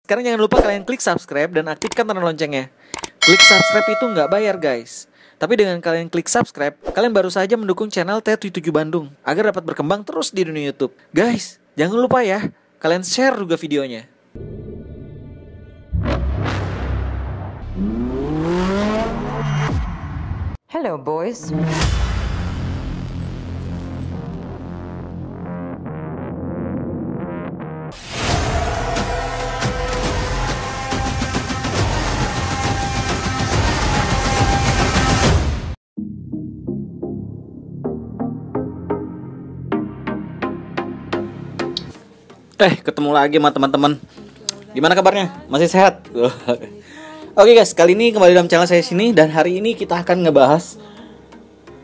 Sekarang jangan lupa kalian klik subscribe dan aktifkan tanda loncengnya. Klik subscribe itu nggak bayar guys. Tapi dengan kalian klik subscribe, kalian baru saja mendukung channel T77 Bandung agar dapat berkembang terus di dunia YouTube. Guys, jangan lupa ya, kalian share juga videonya. Hello, boys. Ketemu lagi sama teman-teman. Gimana kabarnya? Masih sehat? Oke guys, kali ini kembali dalam channel saya sini. Dan hari ini kita akan ngebahas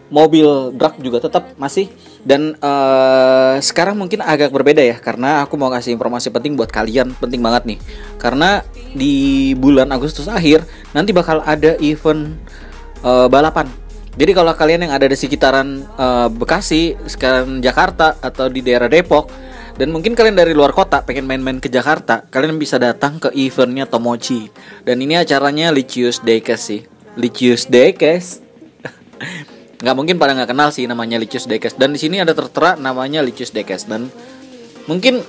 mobil drag juga tetap masih. Dan sekarang mungkin agak berbeda ya, karena aku mau kasih informasi penting buat kalian. Penting banget nih, karena di bulan Agustus akhir nanti bakal ada event balapan. Jadi kalau kalian yang ada di sekitaran Bekasi, sekarang Jakarta, atau di daerah Depok, dan mungkin kalian dari luar kota pengen main-main ke Jakarta, kalian bisa datang ke eventnya Tomochi. Dan ini acaranya Licious Daykes sih. Licious Daykes. Nggak mungkin pada nggak kenal sih namanya Licious Daykes. Dan di sini ada tertera namanya Licious Daykes. Dan mungkin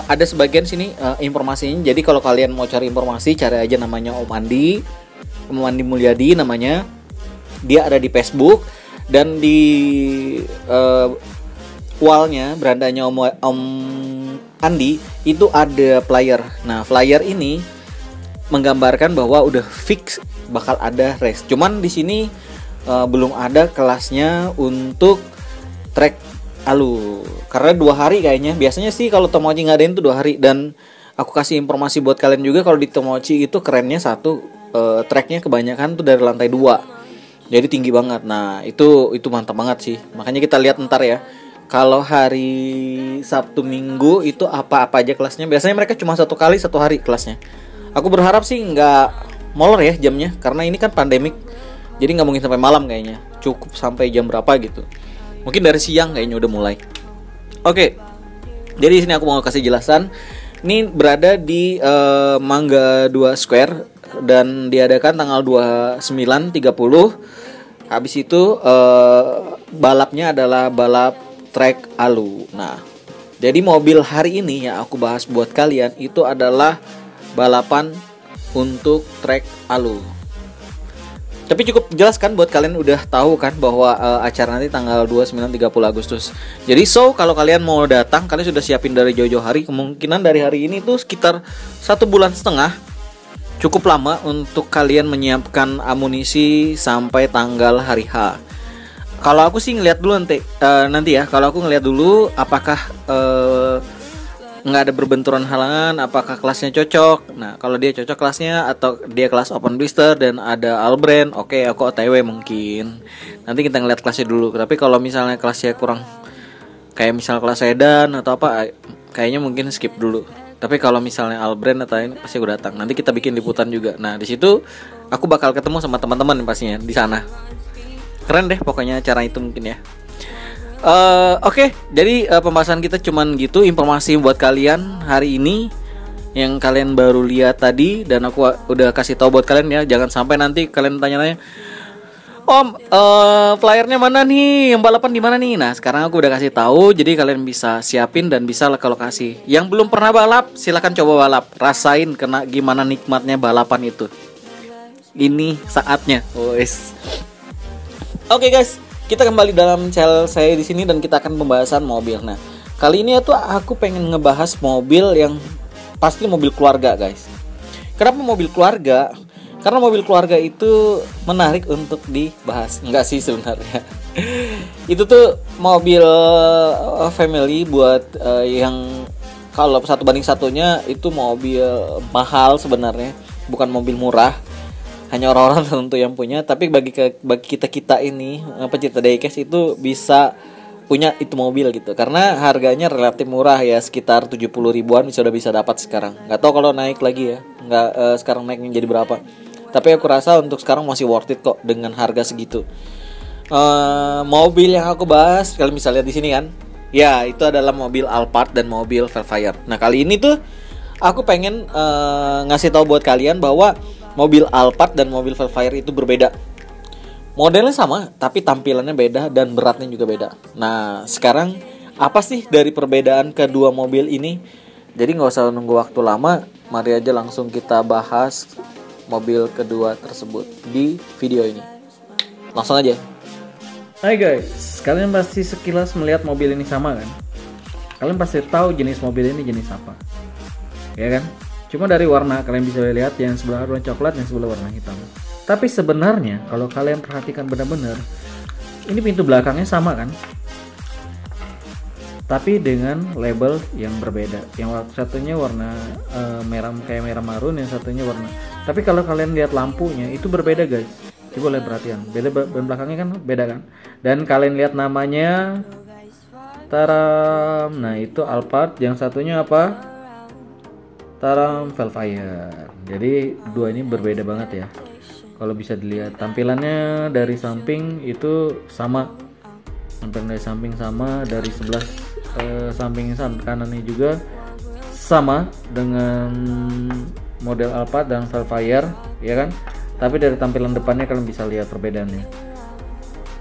ada sebagian sini informasinya. Jadi kalau kalian mau cari informasi, cari aja namanya Om Andi Mulyadi namanya. Dia ada di Facebook. Dan di wallnya, berandanya Om Andi itu ada flyer. Nah, flyer ini menggambarkan bahwa udah fix bakal ada race. Cuman di sini belum ada kelasnya untuk track alu. Karena 2 hari kayaknya. Biasanya sih kalau Tomochi ngadain tuh 2 hari. Dan aku kasih informasi buat kalian juga, kalau di Tomochi itu kerennya tracknya kebanyakan tuh dari lantai 2. Jadi tinggi banget. Nah, itu mantap banget sih. Makanya kita lihat ntar ya. Kalau hari Sabtu Minggu itu apa-apa aja kelasnya. Biasanya mereka cuma 1 kali 1 hari kelasnya. Aku berharap sih nggak molor ya jamnya, karena ini kan pandemik. Jadi nggak mungkin sampai malam kayaknya. Cukup sampai jam berapa gitu. Mungkin dari siang kayaknya udah mulai. Oke. Jadi di sini aku mau kasih jelasan. Ini berada di Mangga 2 Square dan diadakan tanggal 29.30. Habis itu balapnya adalah balap track alu. Nah, jadi mobil hari ini yang aku bahas buat kalian itu adalah balapan untuk track alu. Tapi cukup jelas kan buat kalian udah tahu kan bahwa acara nanti tanggal 29-30 Agustus. Jadi kalau kalian mau datang, kalian sudah siapin dari jauh-jauh hari. Kemungkinan dari hari ini tuh sekitar 1,5 bulan. Cukup lama untuk kalian menyiapkan amunisi sampai tanggal hari H. Kalau aku sih ngeliat dulu nanti ya. Kalau aku ngeliat dulu apakah nggak ada berbenturan halangan, apakah kelasnya cocok. Nah, kalau dia cocok kelasnya atau dia kelas open blister dan ada Albrand, oke, aku OTW mungkin. Nanti kita ngeliat kelasnya dulu. Tapi kalau misalnya kelasnya kurang, kayak misal kelas sedan atau apa, kayaknya mungkin skip dulu. Tapi kalau misalnya Albrand atau ini, pasti aku datang. Nanti kita bikin liputan juga. Nah, di situ aku bakal ketemu sama teman-teman pastinya di sana. Keren deh pokoknya acara itu mungkin ya. Oke, jadi pembahasan kita cuman gitu. Informasi buat kalian hari ini yang kalian baru lihat tadi. Dan aku udah kasih tahu buat kalian ya. Jangan sampai nanti kalian tanya-tanya, Om, flyernya mana nih? Yang balapan di mana nih? Nah, sekarang aku udah kasih tahu. Jadi kalian bisa siapin dan bisa ke lokasi. Yang belum pernah balap, silakan coba balap. Rasain gimana nikmatnya balapan itu. Ini saatnya. Oke guys, kita kembali dalam channel saya di sini dan kita akan pembahasan mobil. Nah, kali ini tuh aku pengen ngebahas mobil yang pasti mobil keluarga guys. Kenapa mobil keluarga? Karena mobil keluarga itu menarik untuk dibahas. Enggak sih sebenarnya. Itu tuh mobil family buat yang kalau 1 banding 1-nya itu mobil mahal sebenarnya, bukan mobil murah. Hanya orang-orang tertentu yang punya. Tapi bagi kita ini pecinta diecast itu bisa punya itu mobil gitu. Karena harganya relatif murah ya, sekitar 70 ribuan sudah bisa dapat sekarang. Nggak tahu kalau naik lagi ya. Sekarang naiknya jadi berapa. Tapi aku rasa untuk sekarang masih worth it kok dengan harga segitu. Mobil yang aku bahas, kalian bisa lihat di sini kan. Ya, itu adalah mobil Alphard dan mobil Velfire. Nah, kali ini tuh aku pengen ngasih tahu buat kalian bahwa mobil Alphard dan mobil Velfire itu berbeda. Modelnya sama, tapi tampilannya beda dan beratnya juga beda. Nah, sekarang apa sih dari perbedaan kedua mobil ini? Jadi nggak usah nunggu waktu lama, mari aja langsung kita bahas mobil kedua tersebut di video ini. Langsung aja. Hai guys, kalian pasti sekilas melihat mobil ini sama kan? Kalian pasti tahu jenis mobil ini jenis apa, ya kan? Cuma dari warna kalian bisa lihat yang sebelah warna coklat, yang sebelah warna hitam. Tapi sebenarnya kalau kalian perhatikan benar-benar, ini pintu belakangnya sama kan? Tapi dengan label yang berbeda. Yang satunya warna merah kayak merah marun, yang satunya warna. Tapi kalau kalian lihat lampunya itu berbeda guys. Coba lihat perhatian. Beda ban belakangnya kan beda kan? Dan kalian lihat namanya, taram. Nah itu Alphard. Yang satunya apa? Taram, Velfire. Jadi dua ini berbeda banget ya. Kalau bisa dilihat tampilannya dari samping itu sama, tampilan dari samping sama, dari sebelah samping kanannya juga sama dengan model Alphard dan Velfire, ya kan? Tapi dari tampilan depannya kalian bisa lihat perbedaannya.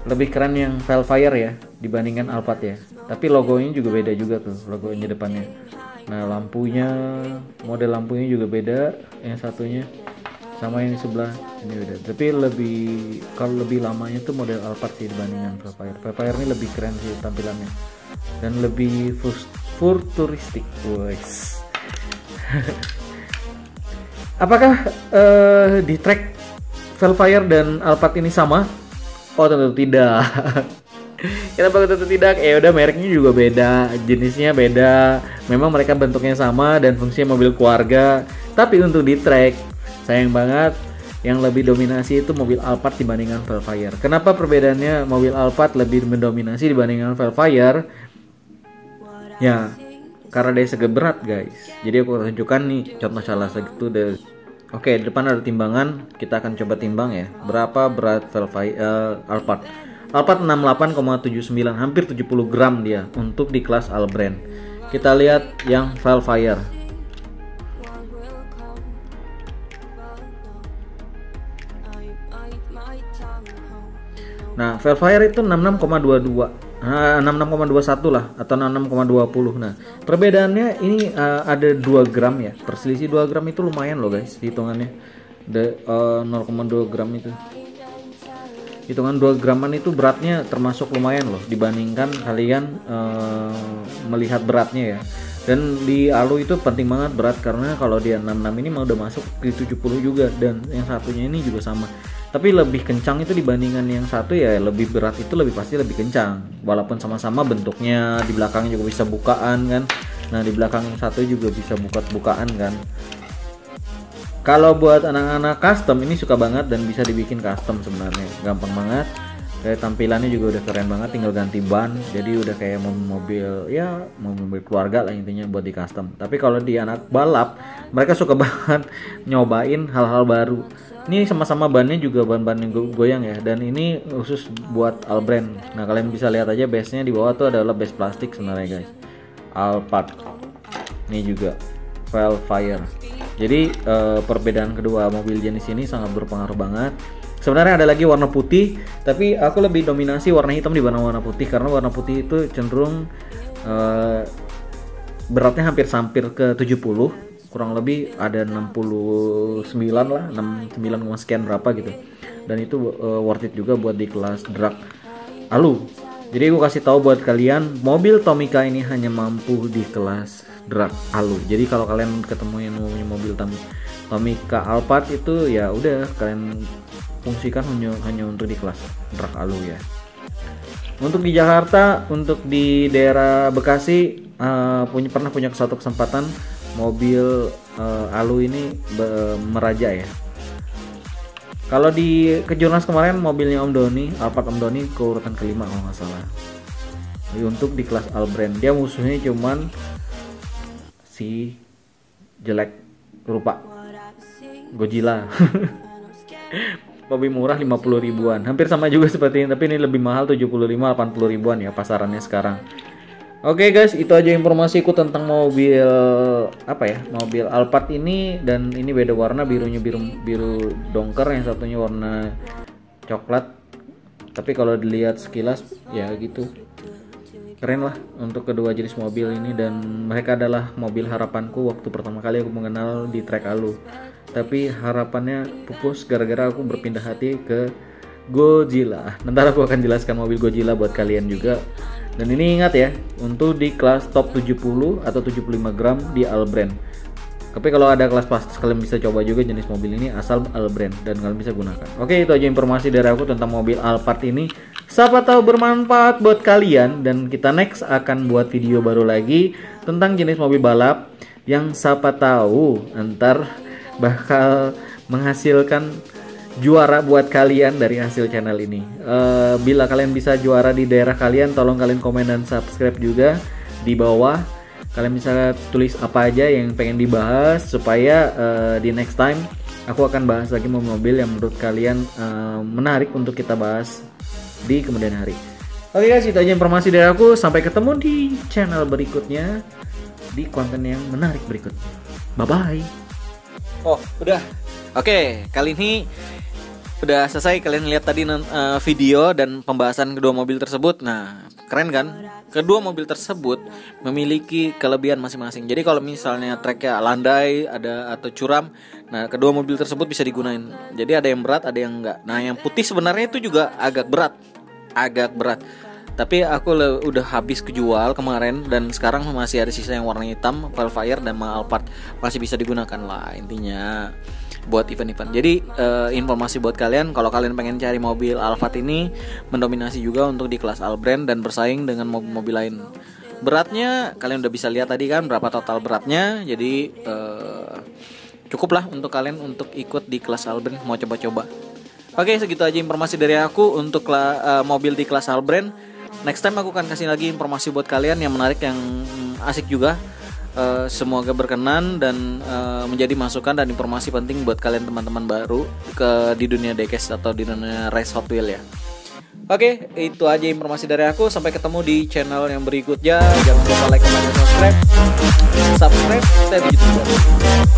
Lebih keren yang Velfire ya dibandingkan Alphard ya. Tapi logonya juga beda juga tuh, logonya depannya. Nah lampunya, model lampunya juga beda, yang satunya sama yang di sebelah ini beda. Tapi kalau lebih lamanya tuh model Alphard sih dibandingkan Velfire. Velfire ini lebih keren sih tampilannya dan lebih futuristik, guys. Apakah di track Velfire dan Alphard ini sama? Oh tentu tidak. Kenapa tentu tidak? Udah mereknya juga beda, jenisnya beda. Memang mereka bentuknya sama dan fungsinya mobil keluarga. Tapi untuk di track sayang banget yang lebih dominasi itu mobil Alphard dibandingkan Velfire. Kenapa perbedaannya mobil Alphard lebih mendominasi dibandingkan Velfire? Ya, karena dari segi berat guys. Jadi aku tunjukkan nih contoh salah satu dari. Oke, di depan ada timbangan. Kita akan coba timbang ya. Berapa berat Alphard? Alphard 68,79, hampir 70 gram dia untuk di kelas All-Brand. Kita lihat yang Velfire. Nah, Velfire itu 66,22, 66,21 lah, atau 66,20. Nah, perbedaannya ini ada 2 gram ya. Perselisih 2 gram itu lumayan loh guys, hitungannya. 0,2 gram itu. Hitungan 2 graman itu beratnya termasuk lumayan loh dibandingkan kalian melihat beratnya ya. Dan di Alu itu penting banget berat, karena kalau dia 66 ini mau udah masuk di 70 juga, dan yang satunya ini juga sama. Tapi lebih kencang itu dibandingkan yang satu ya, lebih berat itu lebih pasti lebih kencang. Walaupun sama-sama bentuknya, di belakangnya juga bisa bukaan kan. Nah di belakang yang satu juga bisa bukaan kan. Kalau buat anak-anak custom ini suka banget dan bisa dibikin custom sebenarnya, gampang banget. Kayak tampilannya juga udah keren banget, tinggal ganti ban. Jadi udah kayak mobil ya, mobil keluarga lah intinya buat di custom. Tapi kalau di anak balap, mereka suka banget nyobain hal-hal baru. Ini sama-sama bannya juga ban-ban yang goyang ya, dan ini khusus buat All-Brand. Nah kalian bisa lihat aja base-nya di bawah tuh adalah base plastik sebenarnya guys. Alphard. Ini juga Velfire. Jadi perbedaan kedua mobil jenis ini sangat berpengaruh banget. Sebenarnya ada lagi warna putih, tapi aku lebih dominasi warna hitam dibanding warna putih, karena warna putih itu cenderung beratnya hampir ke 70. Kurang lebih ada 69 lah, 69, sekian berapa gitu. Dan itu worth it juga buat di kelas drag Alu. Jadi aku kasih tahu buat kalian, mobil Tomica ini hanya mampu di kelas drag Alu. Jadi kalau kalian ketemu yang punya mobil Tomica Alphard itu ya udah kalian fungsikan hanya untuk di kelas drag Alu ya. Untuk di Jakarta, untuk di daerah Bekasi pernah punya suatu kesempatan mobil Alu ini meraja ya. Kalau di Kejurnas kemarin mobilnya Om Doni, Alphard Om Doni ke urutan kelima kalau nggak salah. Jadi untuk di kelas All-Brand dia musuhnya cuman si jelek rupa Godzilla. Mobil murah 50 ribuan, hampir sama juga seperti ini, tapi ini lebih mahal 75-80 ribuan ya pasarannya sekarang. Oke guys, itu aja informasiku tentang mobil apa ya, mobil Alphard ini. Dan ini beda warna, birunya biru dongker, yang satunya warna coklat. Tapi kalau dilihat sekilas ya gitu, keren lah untuk kedua jenis mobil ini. Dan mereka adalah mobil harapanku waktu pertama kali aku mengenal di Trek Alu. Tapi harapannya pupus gara-gara aku berpindah hati ke Godzilla. Nanti aku akan jelaskan mobil Godzilla buat kalian juga. Dan ini ingat ya, untuk di kelas top 70 atau 75 gram di Albrand. Tapi kalau ada kelas pas, kalian bisa coba juga jenis mobil ini asal Albrand dan kalian bisa gunakan. Oke, itu aja informasi dari aku tentang mobil Alphard ini. Siapa tahu bermanfaat buat kalian, dan kita next akan buat video baru lagi tentang jenis mobil balap yang siapa tahu ntar bakal menghasilkan juara buat kalian dari hasil channel ini. Bila kalian bisa juara di daerah kalian, tolong kalian komen dan subscribe juga di bawah. Kalian bisa tulis apa aja yang pengen dibahas supaya di next time aku akan bahas lagi mobil yang menurut kalian menarik untuk kita bahas di kemudian hari. Oke guys, itu aja informasi dari aku. Sampai ketemu di channel berikutnya di konten yang menarik berikutnya. Bye bye. Oh, udah. Oke, kali ini udah selesai. Kalian lihat tadi video dan pembahasan kedua mobil tersebut. Nah, keren kan? Kedua mobil tersebut memiliki kelebihan masing-masing. Jadi kalau misalnya treknya landai atau curam, nah kedua mobil tersebut bisa digunain. Jadi ada yang berat, ada yang enggak. Nah, yang putih sebenarnya itu juga agak berat. Tapi aku udah habis kejual kemarin, dan sekarang masih ada sisa yang warna hitam, Velfire dan Alphard masih bisa digunakan lah intinya buat event-event. Jadi informasi buat kalian, kalau kalian pengen cari mobil Alphard ini, mendominasi juga untuk di kelas Albrand dan bersaing dengan mobil-mobil lain. Beratnya kalian udah bisa lihat tadi kan berapa total beratnya. Jadi cukup lah untuk kalian untuk ikut di kelas Albrand, mau coba-coba. Oke, segitu aja informasi dari aku untuk mobil di kelas Albrand. Next time aku akan kasih lagi informasi buat kalian yang menarik, yang asik juga. Semoga berkenan dan menjadi masukan dan informasi penting buat kalian teman-teman baru di dunia diecast atau di dunia race Hot Wheel ya. Oke, itu aja informasi dari aku. Sampai ketemu di channel yang berikutnya. Jangan lupa like, comment, dan subscribe. Stay di YouTube.